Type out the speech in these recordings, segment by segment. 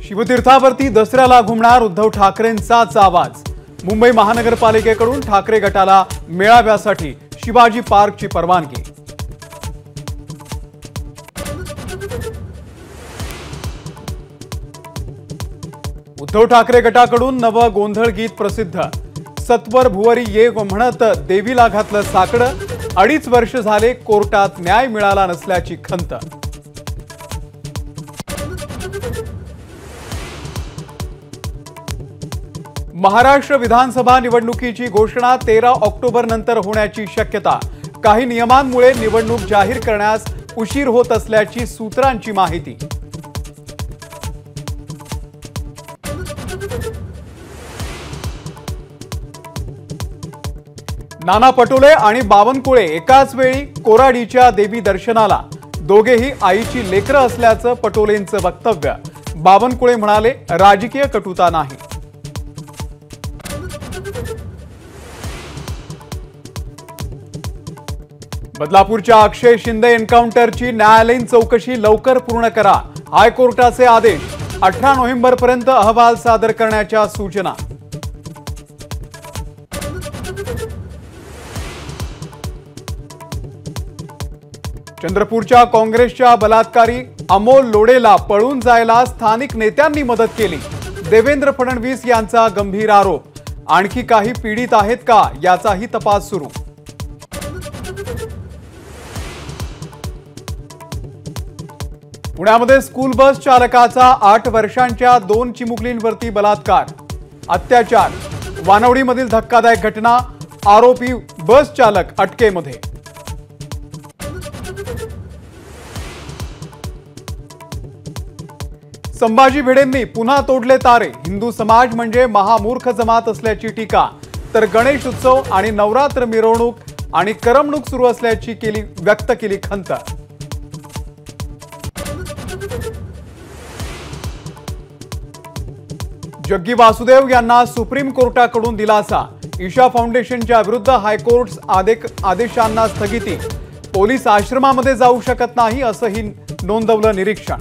शिवतीर्थावरती दसऱ्याला घुमणार उद्धव ठाकरेंचाच आवाज। मुंबई महानगरपालिकेकडून ठाकरे गटाला मेळाव्यासाठी शिवाजी पार्कची परवानगी। उद्धव ठाकरे गटाकडून नव गोंधळ गीत प्रसिद्ध। सत्वर भुवरी ये म्हणत देवीला घातलं साकडं। 2.5 वर्ष झाले कोर्टात न्याय मिळाला नसल्याची खंत। महाराष्ट्र विधानसभा निवडणुकीची घोषणा 13 ऑक्टोबर नंतर होण्याची शक्यता। काही नियमांमुळे निवडणूक जाहीर करण्यास उशीर होत असल्याची सूत्रांची माहिती। नाना पटोले आणि बावनकुळे एकाच वेळी कोराडीच्या देवी दर्शनाला। दोघेही आईची लेकरं असल्याचं पटोलेंचं वक्तव्य। बावनकुळे म्हणाले, राजकीय कटुता नाही। बदलापूरच्या अक्षय शिंदे एन्काउंटरची न्यायालयीन चौकशी लवकर पूर्ण करा। हायकोर्टाचे आदेश। 18 नोव्हेंबरपर्यंत अहवाल सादर करण्याच्या सूचना। चंद्रपूरच्या काँग्रेसच्या बलात्कारी अमोल लोडेला पळून जायला स्थानिक नेत्यांनी मदत केली। देवेंद्र फडणवीस यांचा गंभीर आरोप। आणखी काही पीडित आहेत का याचाही तपास सुरू। पुण्यामध्ये स्कूल बस चालकाचा 8 वर्षांच्या 2 चिमुकलींवरती बलात्कार अत्याचार। वानवडीमधील धक्कादायक घटना। आरोपी बस चालक अटकेमध्ये। संभाजी भिडेंनी पुन्हा तोडले तारे। हिंदू समाज म्हणजे महामूर्ख जमात असल्याची टीका। तर गणेश उत्सव आणि नवरात्र मिरवणूक आणि करमणूक सुरू असल्याची व्यक्त केली खंत। जग्गी वासुदेव यांना सुप्रीम कोर्टाकडून दिलासा। ईशा फाउंडेशनच्या विरुद्ध हायकोर्ट आदेशांना स्थगिती। पोलीस आश्रमामध्ये जाऊ शकत नाही असंही नोंदवलं निरीक्षण।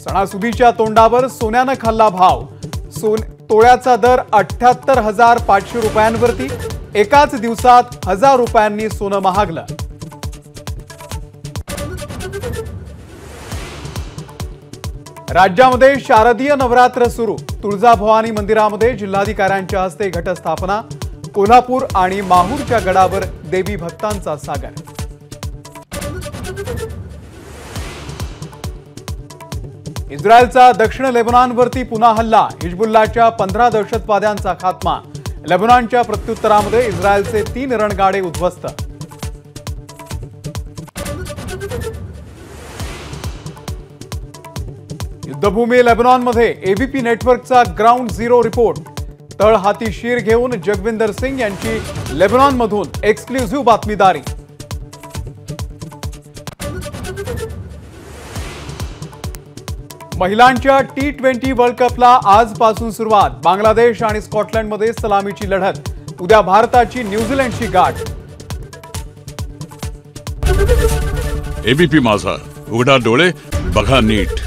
सणासुदीच्या तोंडावर सोन्यानं खाल्ला भाव। तोळ्याचा दर 78,500 रुपयांवरती। एकाच दिवसात 1000 रुपयांनी सोनं महागलं। राज्यामध्ये शारदीय नवरात्र सुरू। तुळजाभवानी मंदिरामध्ये जिल्हाधिकाऱ्यांच्या हस्ते घटस्थापना। कोल्हापूर आणि माहूरच्या गडावर देवी भक्तांचा सागर। इस्रायलचा दक्षिण लेबनॉनवरती पुन्हा हल्ला। हिजबुल्लाच्या 15 दहशतवाद्यांचा खात्मा। लेबनॉनच्या प्रत्युत्तरामध्ये इस्रायलचे 3 रणगाडे उद्ध्वस्त। युद्धभूमी लेबनॉनमध्ये एबीपी नेटवर्कचा ग्राउंड झिरो रिपोर्ट। तळहाती शीर घेऊन जगविंदर सिंग यांची लेबनॉनमधून एक्सक्लुझिव्ह बातमीदारी। महिलांच्या T20 वर्ल्ड कपला आजपासून सुरुवात। बांगलादेश आणि स्कॉटलंडमध्ये सलामीची लढत। उद्या भारताची न्यूझीलंडशी गाठ। एबीपी माझा, उघडा डोळे बघा नीट।